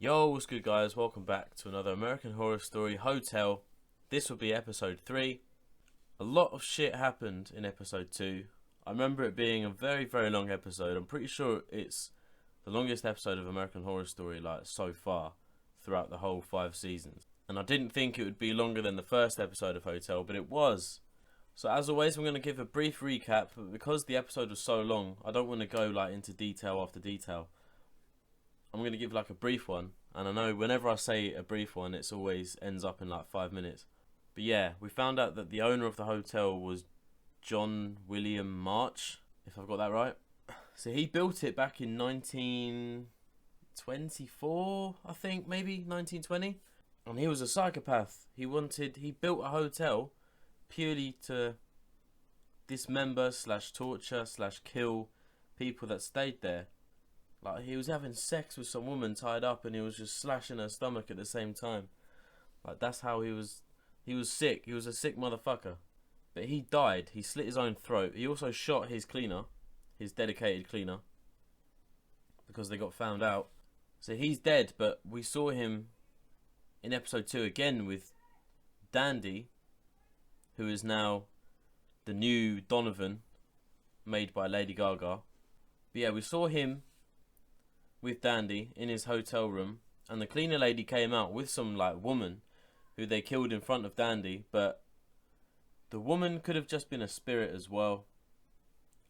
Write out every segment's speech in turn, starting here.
Yo, what's good guys? Welcome back to another American Horror Story Hotel. This will be episode 3. A lot of shit happened in episode 2. I remember it being a very, very long episode. I'm pretty sure it's the longest episode of American Horror Story so far throughout the whole 5 seasons. And I didn't think it would be longer than the first episode of Hotel, but it was. So as always, I'm going to give a brief recap, but because the episode was so long, I don't want to go into detail after detail. I'm going to give a brief one, and I know whenever I say a brief one, it always ends up in 5 minutes. But yeah, we found out that the owner of the hotel was John William March, if I've got that right. So he built it back in 1924, I think, maybe 1920. And he was a psychopath. He built a hotel purely to dismember / torture / kill people that stayed there. He was having sex with some woman tied up, and he was just slashing her stomach at the same time. That's how he was. He was sick. He was a sick motherfucker. But he died. He slit his own throat. He also shot his cleaner, his dedicated cleaner, because they got found out. So he's dead, but we saw him in episode 2 again with Dandy, who is now the new Donovan, made by Lady Gaga. But yeah, we saw him with Dandy in his hotel room, and the cleaner lady came out with some woman who they killed in front of Dandy, but the woman could have just been a spirit as well,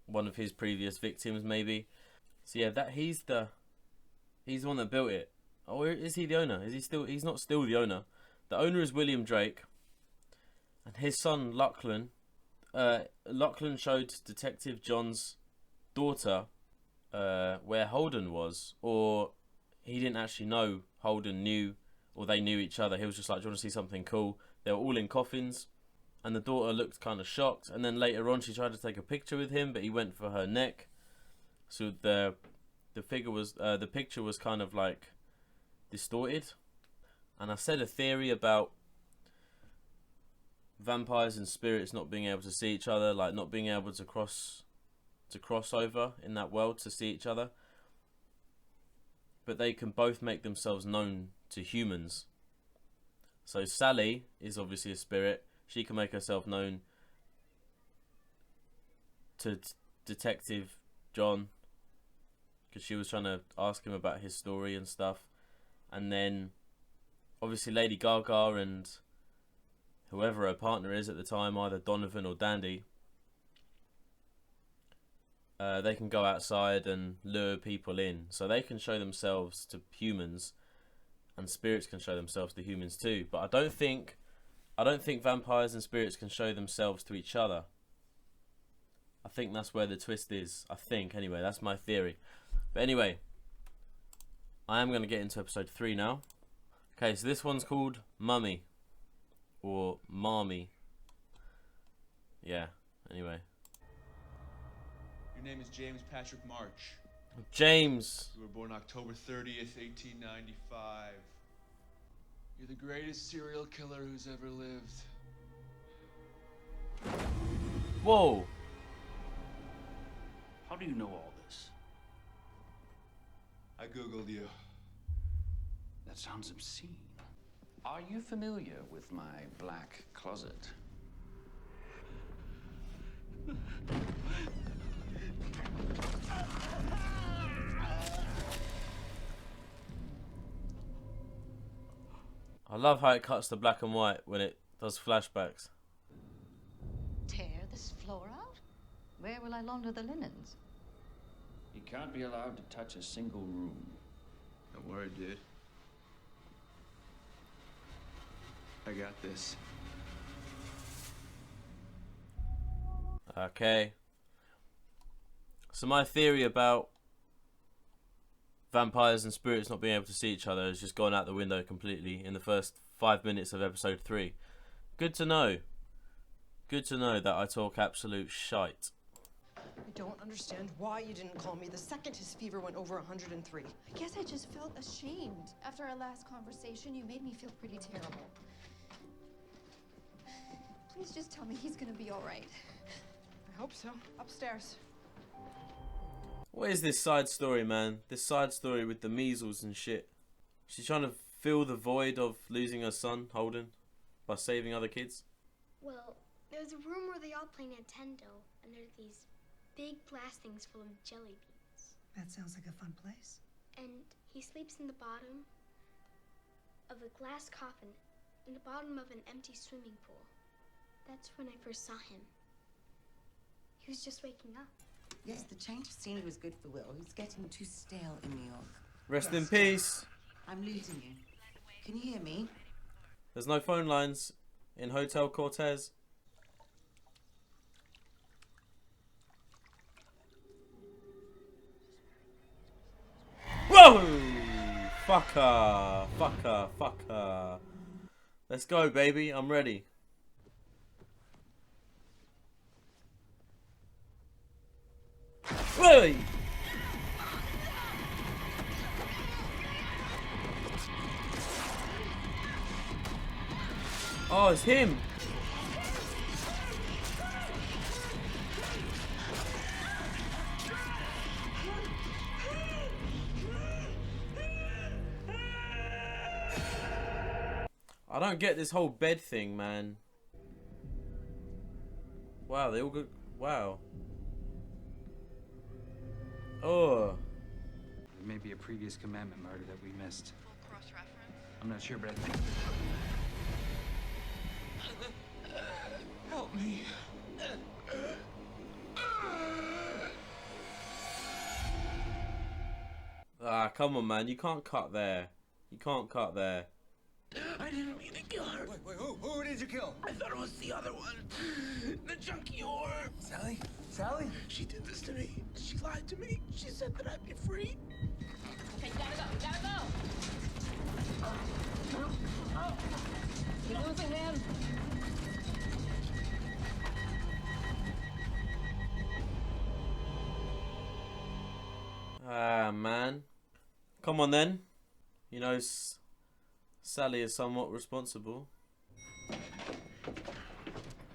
one of his previous victims maybe. So yeah, he's the one that built it. Or is he the owner? He's not still the owner. The owner is William Drake, and his son Lachlan showed Detective John's daughter where Holden was, or he didn't actually know Holden knew, or they knew each other. He was just like, do you want to see something cool? They were all in coffins, and the daughter looked kind of shocked, and then later on she tried to take a picture with him, but he went for her neck. So the picture was kind of distorted. And I said a theory about vampires and spirits not being able to see each other, not being able to cross over in that world to see each other, but they can both make themselves known to humans. So Sally is obviously a spirit. She can make herself known to Detective John, because she was trying to ask him about his story and stuff. And then obviously Lady Gaga and whoever her partner is at the time, either Donovan or Dandy, they can go outside and lure people in. So they can show themselves to humans, and spirits can show themselves to humans too. But I don't think vampires and spirits can show themselves to each other. I think that's where the twist is. I think, anyway, that's my theory. But anyway, I am going to get into episode 3 now. Okay, so this one's called Mummy, or Marmy. Yeah, anyway. Your name is James Patrick March. James. You were born October 30th, 1895. You're the greatest serial killer who's ever lived. Whoa. How do you know all this? I Googled you. That sounds obscene. Are you familiar with my black closet? I love how it cuts to black and white when it does flashbacks. Tear this floor out? Where will I launder the linens? You can't be allowed to touch a single room. Don't worry, dude. I got this. Okay. So my theory about vampires and spirits not being able to see each other has just gone out the window completely in the first 5 minutes of episode 3. Good to know. Good to know that I talk absolute shite. I don't understand why you didn't call me the second his fever went over 103. I guess I just felt ashamed. After our last conversation, you made me feel pretty terrible. Please just tell me he's gonna be all right. I hope so. Upstairs. What is this side story, man? This side story with the measles and shit. She's trying to fill the void of losing her son, Holden, by saving other kids. Well, there's a room where they all play Nintendo, and there's these big glass things full of jelly beans. That sounds like a fun place. And he sleeps in the bottom of a glass coffin, in the bottom of an empty swimming pool. That's when I first saw him. He was just waking up. Yes, the change of scenery was good for Will. He's getting too stale in New York. Rest in peace. I'm losing you. Can you hear me? There's no phone lines in Hotel Cortez. Whoa! Fuck her. Fuck her. Fuck her. Let's go, baby. I'm ready. Whoa! Oh, it's him. I don't get this whole bed thing, man. Wow, they all go. Wow. Oh. There may be a previous commandment murder that we missed. Full cross-reference? I'm not sure, but I think... Help me. Ah, come on, man. You can't cut there. You can't cut there. I didn't mean to kill her. Wait, who did you kill? I thought it was the other one. The junkie whore. Sally? Sally? She did this to me. She lied to me. She said that I'd be free. Okay, you gotta go. You're losing him. Ah, man. Come on, then. You know, Sally is somewhat responsible.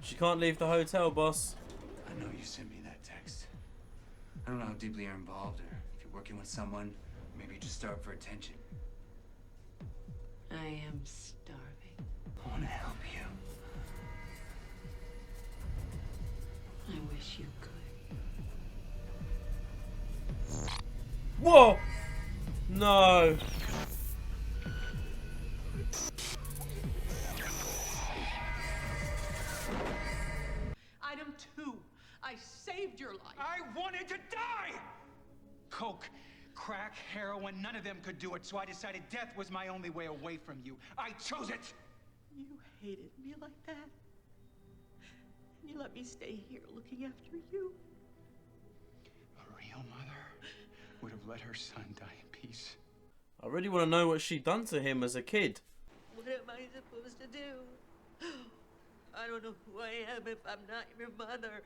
She can't leave the hotel, boss. I know you sent me that text. I don't know how deeply you're involved, or if you're working with someone, maybe you just start for attention. I am starving. I want to help you. I wish you could. Whoa! No. Item 2. I saved your life. I wanted to die! Coke, crack, heroin, none of them could do it, so I decided death was my only way away from you. I chose it! You hated me like that. And you let me stay here looking after you. A real mother would have let her son die in peace. I really want to know what she done to him as a kid. What am I supposed to do? I don't know who I am if I'm not your mother.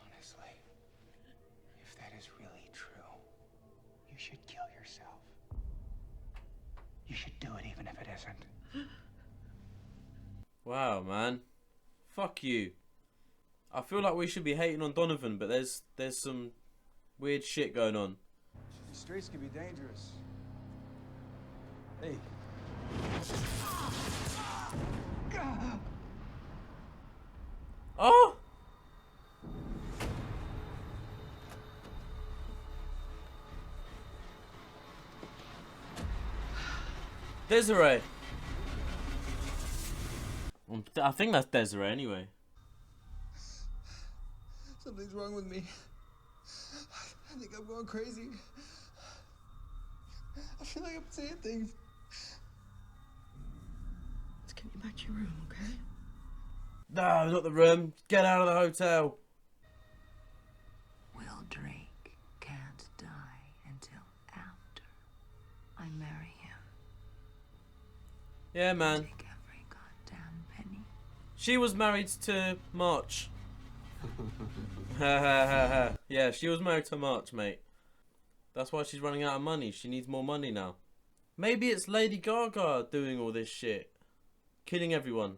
Honestly, if that is really true, you should kill yourself. You should do it even if it isn't. Wow, man. Fuck you. I feel like we should be hating on Donovan, but there's some weird shit going on. The streets can be dangerous. Hey. Oh! Desiree. I think that's Desiree anyway. Something's wrong with me. I think I'm going crazy. I feel like I'm saying things. Let's get you back to your room, okay? No, not the room. Get out of the hotel. Will Drake can't die until after I marry him. Yeah, man. Take every goddamn penny. She was married to March. Ha ha ha ha. Yeah, she was married to March, mate. That's why she's running out of money. She needs more money now. Maybe it's Lady Gaga doing all this shit. Killing everyone.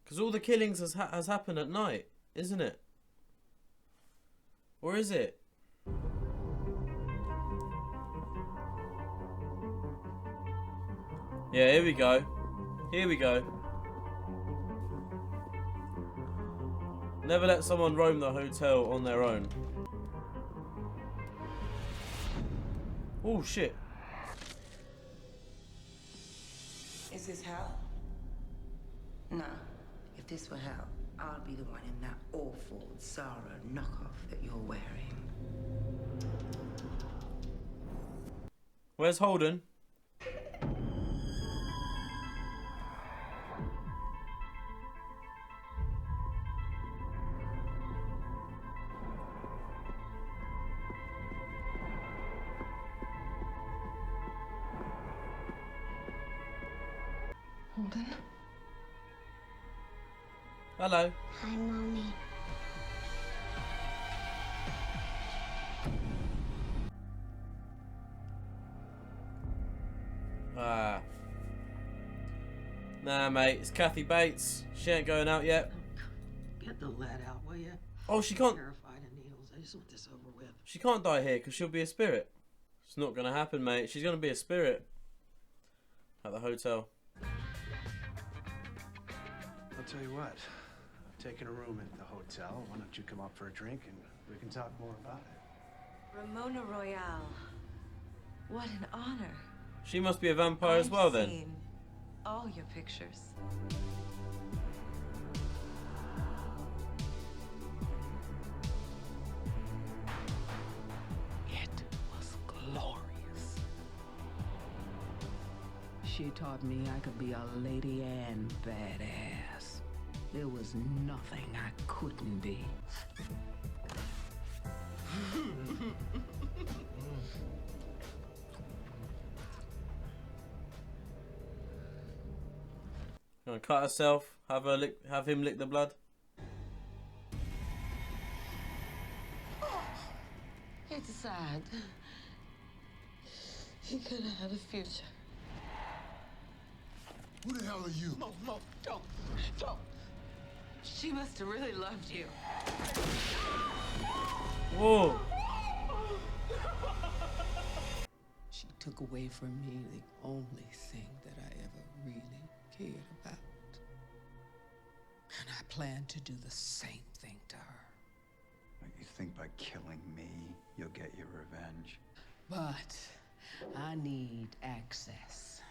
Because all the killings has happened at night, isn't it? Or is it? Yeah, here we go. Here we go. Never let someone roam the hotel on their own. Oh shit. Is this hell? Nah. If this were hell, I'll be the one in that awful Zara knockoff that you're wearing. Where's Holden? Holden? Hello. Hi, Mommy. Ah. Nah, mate. It's Kathy Bates. She ain't going out yet. Get the lead out, will you? Oh, she can't. I'm terrified of needles. I just want this over with. She can't die here because she'll be a spirit. It's not gonna happen, mate. She's gonna be a spirit at the hotel. I'll tell you what. I've taken a room at the hotel. Why don't you come up for a drink and we can talk more about it? Ramona Royale. What an honor. She must be a vampire as well, then. Seen all your pictures. It was glorious. She taught me I could be a lady and badass. There was nothing I couldn't be. Gonna cut herself, have him lick the blood. It's sad. He could have had a future. Who the hell are you? Mo, don't. She must have really loved you. Whoa. She took away from me the only thing that I ever really cared about. And I plan to do the same thing to her. You think by killing me, you'll get your revenge? But I need access.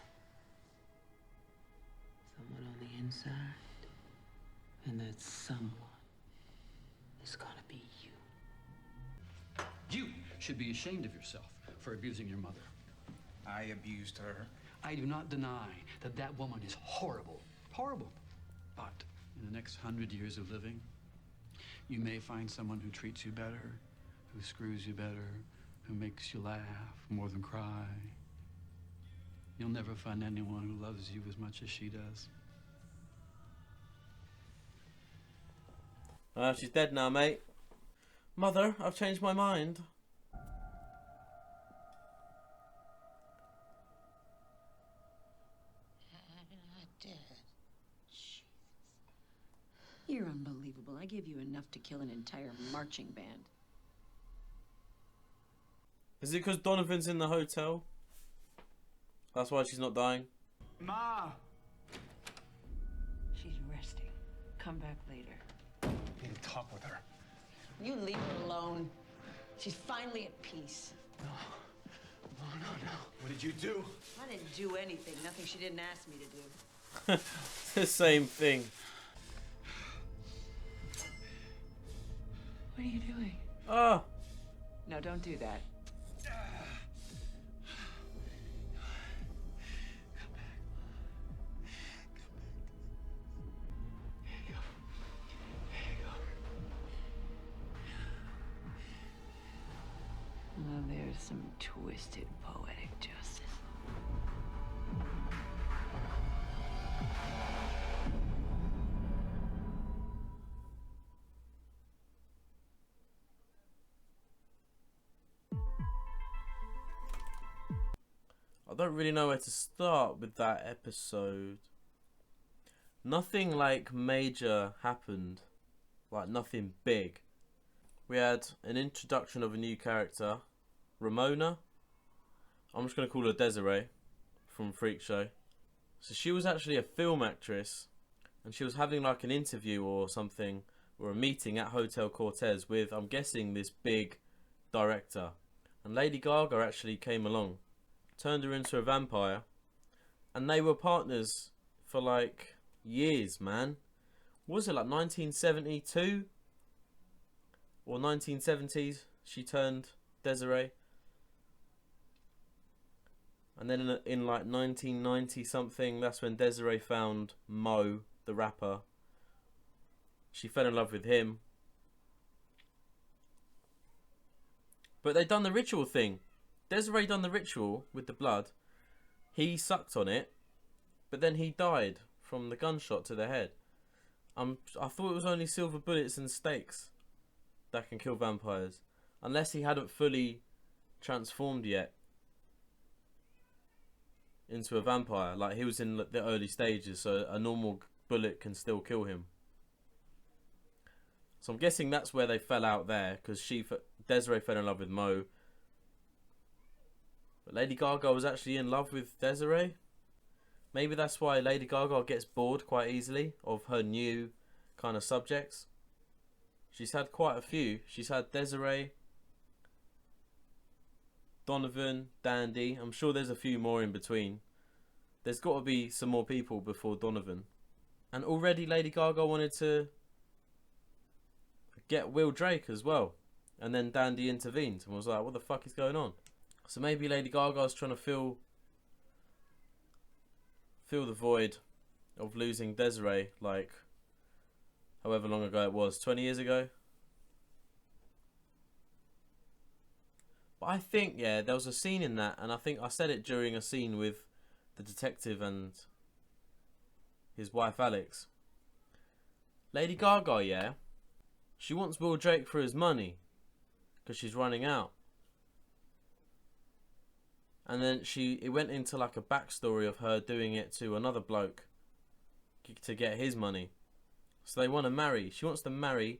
Someone on the inside. And that someone is gonna be you. You should be ashamed of yourself for abusing your mother. I abused her. I do not deny that that woman is horrible. Horrible. But in the next 100 years of living, you may find someone who treats you better, who screws you better, who makes you laugh more than cry. You'll never find anyone who loves you as much as she does. She's dead now, mate. Mother, I've changed my mind. You're unbelievable. I gave you enough to kill an entire marching band. Is it because Donovan's in the hotel? That's why she's not dying? Ma! She's resting. Come back later. I need to talk with her. You leave her alone. She's finally at peace. No. What did you do? I didn't do anything. Nothing she didn't ask me to do. It's the same thing. What are you doing? Oh. No, don't do that. Well, there's some twisted poetic justice. I don't really know where to start with that episode. Nothing like major happened. Like nothing big. we had an introduction of a new character, Ramona. I'm just going to call her Desiree from Freak Show. So she was actually a film actress, and she was having like an interview or something, or a meeting at Hotel Cortez with, I'm guessing, this big director. And Lady Gaga actually came along, turned her into a vampire, and they were partners for like years, man. What was it, like 1972 or 1970s? She turned Desiree. And then in like 1990 something, that's when Desiree found Mo, the rapper. She fell in love with him. But they done the ritual thing. Desiree done the ritual with the blood. He sucked on it, but then he died from the gunshot to the head. I thought it was only silver bullets and stakes that can kill vampires. Unless he hadn't fully transformed yet into a vampire. Like, he was in the early stages, so a normal bullet can still kill him. So I'm guessing that's where they fell out there, because Desiree fell in love with Mo. But Lady Gaga was actually in love with Desiree. Maybe that's why Lady Gaga gets bored quite easily of her new kind of subjects. She's had quite a few. She's had Desiree, Donovan, Dandy. I'm sure there's a few more in between. There's got to be some more people before Donovan. And already Lady Gaga wanted to get Will Drake as well. And then Dandy intervened and was like, what the fuck is going on? So maybe Lady Gaga's trying to fill the void of losing Desiree, like however long ago it was, 20 years ago. But I think, yeah, there was a scene in that, and I think I said it during a scene with the detective and his wife Alex. Lady Gaga, yeah, she wants Will Drake for his money because she's running out. And then it went into like a backstory of her doing it to another bloke to get his money. So they want to marry. She wants to marry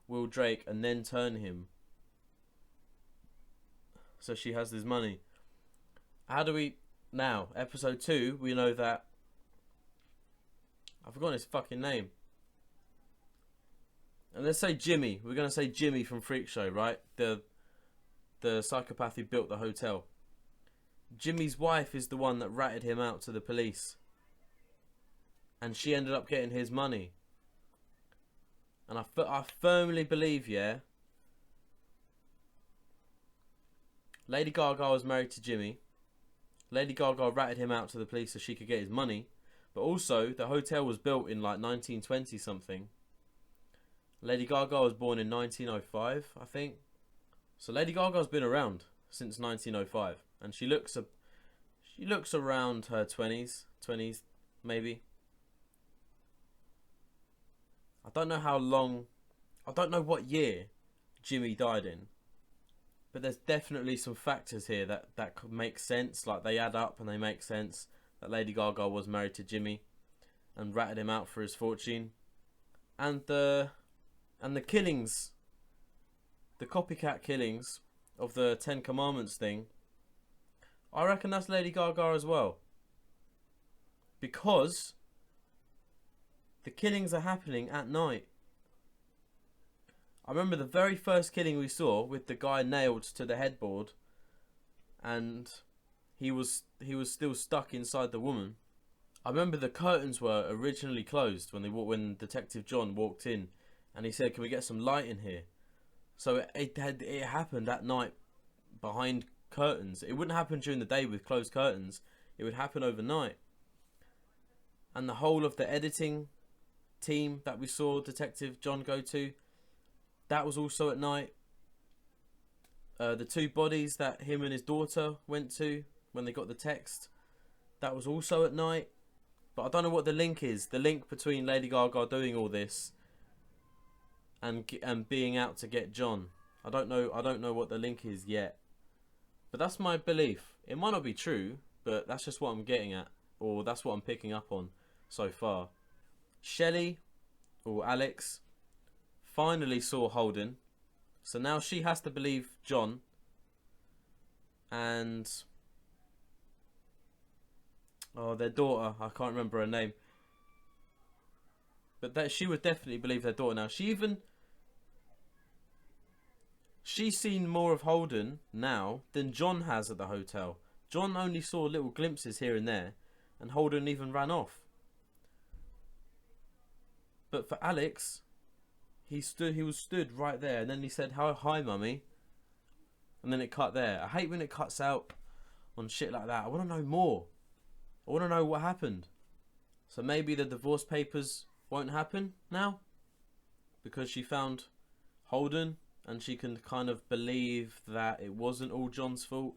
Will Drake and then turn him, so she has his money. How do we now? Episode 2, we know that I've forgotten his fucking name. And let's say Jimmy. We're gonna say Jimmy from Freak Show, right? The psychopath who built the hotel. Jimmy's wife is the one that ratted him out to the police, and she ended up getting his money. And I firmly believe, yeah, Lady Gaga was married to Jimmy. Lady Gaga ratted him out to the police so she could get his money. But also, the hotel was built in like 1920 something. Lady Gaga was born in 1905, I think. So Lady Gaga's been around since 1905, and she looks around her 20s maybe. I don't know how long, I don't know what year Jimmy died in, but there's definitely some factors here that could make sense. Like, they add up and they make sense. That Lady Gaga was married to Jimmy and ratted him out for his fortune, and the killings, the copycat killings of the 10 Commandments thing, I reckon that's Lady Gaga as well, because the killings are happening at night. I remember the very first killing we saw with the guy nailed to the headboard, and he was still stuck inside the woman. I remember the curtains were originally closed when Detective John walked in, and he said, "Can we get some light in here?" So it happened at night behind curtains. It wouldn't happen during the day with closed curtains. It would happen overnight. And the whole of the editing team that we saw Detective John go to, that was also at night. The 2 bodies that him and his daughter went to when they got the text, that was also at night. But I don't know what the link is. The link between Lady Gaga doing all this and being out to get John. I don't know what the link is yet. But that's my belief. It might not be true, but that's just what I'm getting at, or that's what I'm picking up on so far. Shelley, or Alex, finally saw Holden So now she has to believe John. And their daughter, I can't remember her name, but that she would definitely believe their daughter now. She's seen more of Holden now than John has at the hotel. John only saw little glimpses here and there, and Holden even ran off. But for Alex, he was stood right there, and then he said, "Hi, mummy," and then it cut there. I hate when it cuts out on shit like that. I want to know more. I want to know what happened. So maybe the divorce papers won't happen now, because she found Holden, and she can kind of believe that it wasn't all John's fault.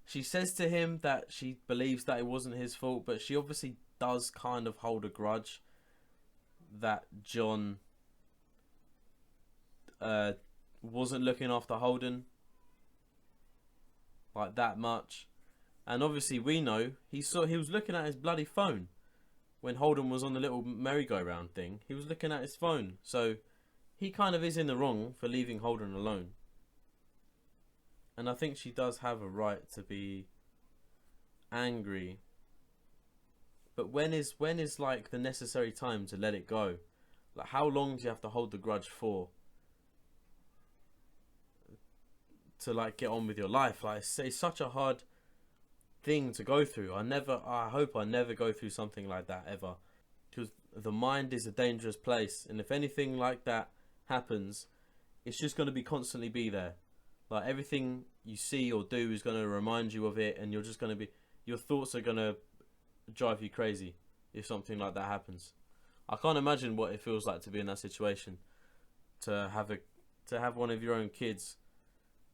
She says to him that she believes that it wasn't his fault, but she obviously does kind of hold a grudge that John wasn't looking after Holden like that much. And obviously we know he was looking at his bloody phone when Holden was on the little merry-go-round thing. He was looking at his phone, so he kind of is in the wrong for leaving Holden alone. And I think she does have a right to be angry. But when is like the necessary time to let it go? Like, how long do you have to hold the grudge for? To like get on with your life? Like, it's such a hard thing to go through. I hope I never go through something like that ever. Because the mind is a dangerous place. And if anything like that happens, it's just going to be constantly be there. Like, everything you see or do is going to remind you of it, and you're just going to be, your thoughts are going to drive you crazy if something like that happens. I can't imagine what it feels like to be in that situation, to have one of your own kids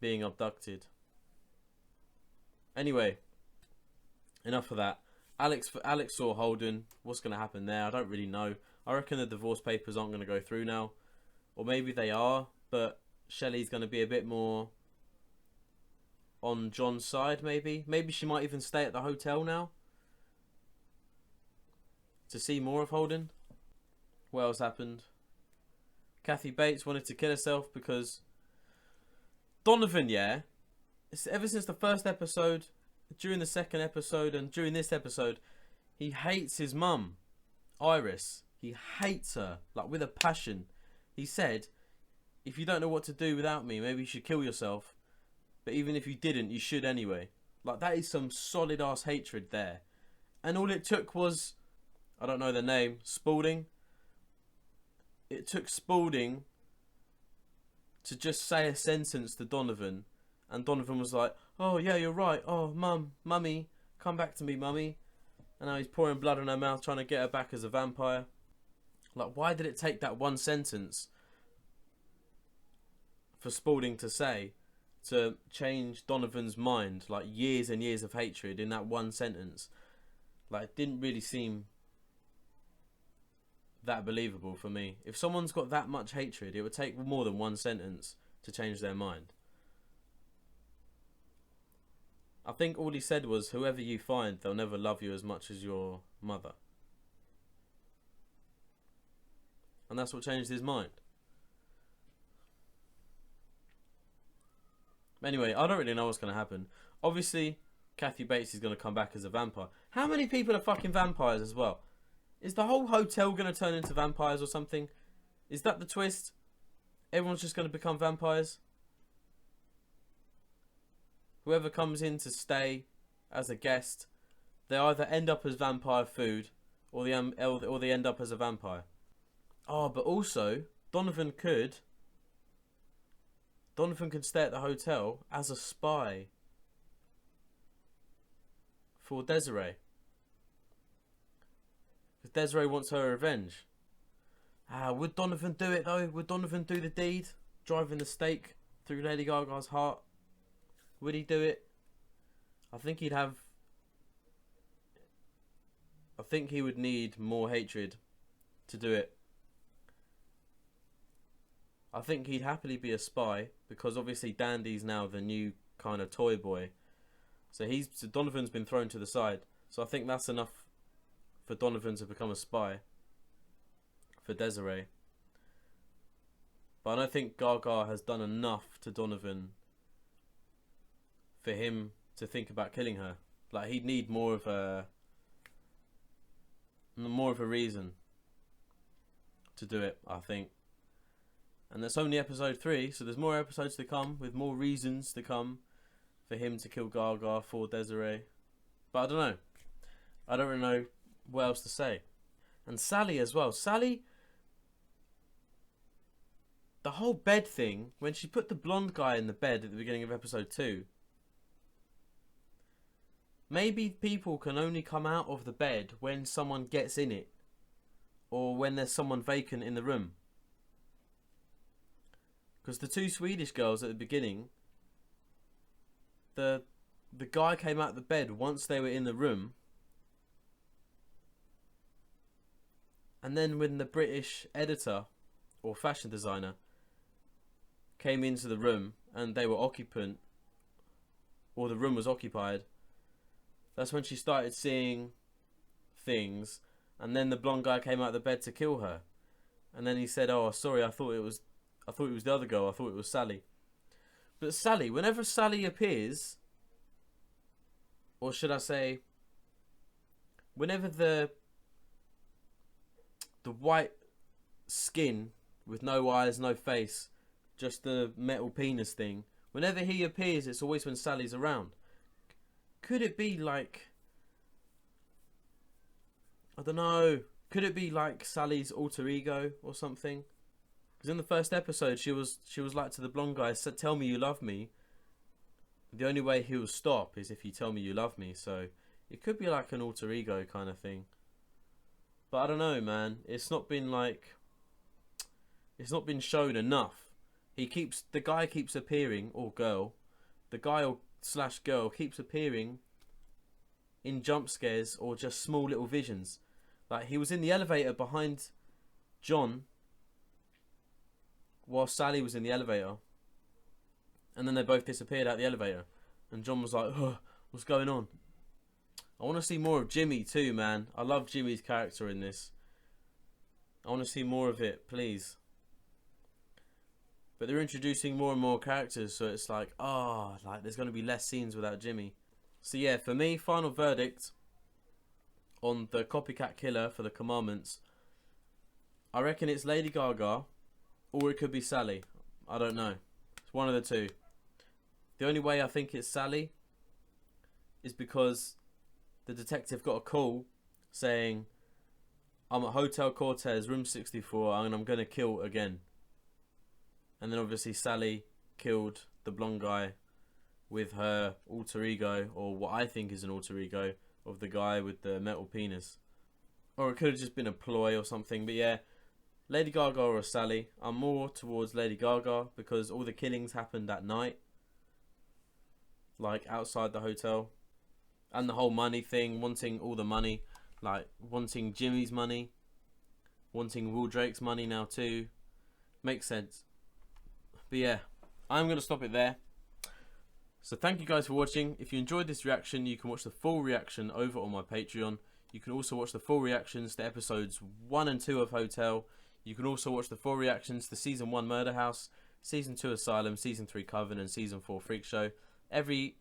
being abducted. Anyway, enough of that. Alex saw Holden. What's going to happen there? I don't really know. I reckon the divorce papers aren't going to go through now, or maybe they are, but Shelley's going to be a bit more on John's side. Maybe she might even stay at the hotel now to see more of Holden. What else happened? Kathy Bates wanted to kill herself because Donovan, ever since the first episode, during the second episode, and during this episode, he hates his mum, Iris. He hates her, like, with a passion. He said, "If you don't know what to do without me, maybe you should kill yourself. But even if you didn't, you should anyway." Like, that is some solid ass hatred there. And all it took was, I don't know the name, Spalding. It took Spalding to just say a sentence to Donovan, and Donovan was like, "Oh yeah, you're right. Oh, mummy, come back to me, mummy." And now he's pouring blood in her mouth, trying to get her back as a vampire. Like, why did it take that one sentence for Spalding to say to change Donovan's mind? Like, years and years of hatred in that one sentence. Like, it didn't really seem that believable for me. If someone's got that much hatred, it would take more than one sentence to change their mind. I think all he said was, "Whoever you find, they'll never love you as much as your mother." And that's what changed his mind. Anyway, I don't really know what's going to happen. Obviously, Kathy Bates is going to come back as a vampire. How many people are fucking vampires as well? Is the whole hotel going to turn into vampires or something? Is that the twist? Everyone's just going to become vampires? Whoever comes in to stay as a guest, they either end up as vampire food, or they end up as a vampire. Oh, but also, Donovan could stay at the hotel as a spy for Desiree. Because Desiree wants her revenge. Would Donovan do it though? Would Donovan do the deed? Driving the stake through Lady Gaga's heart? Would he do it? I think he would need more hatred to do it. I think he'd happily be a spy, because obviously Dandy's now the new kind of toy boy. So Donovan's been thrown to the side. So I think that's enough for Donovan to become a spy for Desiree. But I don't think Gaga has done enough to Donovan for him to think about killing her. Like, he'd need more of a reason to do it, I think. And that's only episode 3, so there's more episodes to come with more reasons to come for him to kill Gaga for Desiree. But I don't know. I don't really know what else to say. And Sally as well. Sally, the whole bed thing, when she put the blonde guy in the bed at the beginning of episode 2, maybe people can only come out of the bed when someone gets in it, or when there's someone vacant in the room. Because the 2 Swedish girls at the beginning, the guy came out of the bed once they were in the room, and then when the British editor or fashion designer came into the room and they were occupant, or the room was occupied, that's when she started seeing things. And then the blonde guy came out of the bed to kill her, and then he said, "Oh, sorry, I thought it was the other girl. I thought it was Sally." But Sally, whenever Sally appears, or should I say, whenever the white skin with no eyes, no face, just the metal penis thing, whenever he appears, it's always when Sally's around. Could it be like, I don't know, could it be like Sally's alter ego or something? Because in the first episode, she was like to the blonde guy, said, "Tell me you love me. The only way he'll stop is if you tell me you love me." So it could be like an alter ego kind of thing. But I don't know, man. It's not been shown enough. The guy keeps appearing, or girl, the guy or / girl keeps appearing in jump scares or just small little visions. Like, he was in the elevator behind John while Sally was in the elevator, and then they both disappeared out the elevator, and John was like, "Oh, what's going on?" I want to see more of Jimmy too, man. I love Jimmy's character in this. I want to see more of it, please. But they're introducing more and more characters, so it's like, like there's going to be less scenes without Jimmy. So yeah, for me, final verdict on the copycat killer for the Commandments, I reckon it's Lady Gaga, or it could be Sally. I don't know. It's one of the two. The only way I think it's Sally is because the detective got a call saying, "I'm at Hotel Cortez, room 64, and I'm going to kill again." And then obviously Sally killed the blonde guy with her alter ego, or what I think is an alter ego, of the guy with the metal penis. Or it could have just been a ploy or something. But yeah, Lady Gaga or Sally. I'm more towards Lady Gaga because all the killings happened at night, like outside the hotel. And the whole money thing, wanting all the money, like wanting Jimmy's money, wanting Will Drake's money now too, makes sense. But yeah, I'm going to stop it there. So thank you guys for watching. If you enjoyed this reaction, you can watch the full reaction over on my Patreon. You can also watch the full reactions to episodes 1 and 2 of Hotel. You can also watch the full reactions to Season 1 Murder House, Season 2 Asylum, Season 3 Coven, and Season 4 Freak Show. Every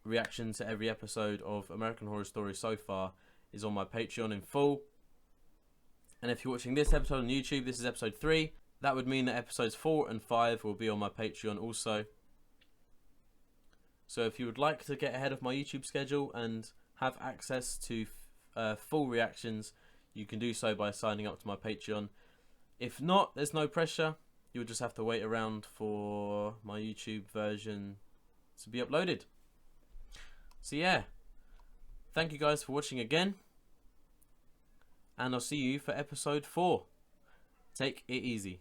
reaction to every episode of American Horror Story so far is on my Patreon in full. And if you're watching this episode on YouTube, this is episode 3. That would mean that episodes 4 and 5 will be on my Patreon also. So if you would like to get ahead of my YouTube schedule and have access to full reactions, you can do so by signing up to my Patreon. If not, there's no pressure. You'll just have to wait around for my YouTube version to be uploaded. So yeah, thank you guys for watching again, and I'll see you for episode 4. Take it easy.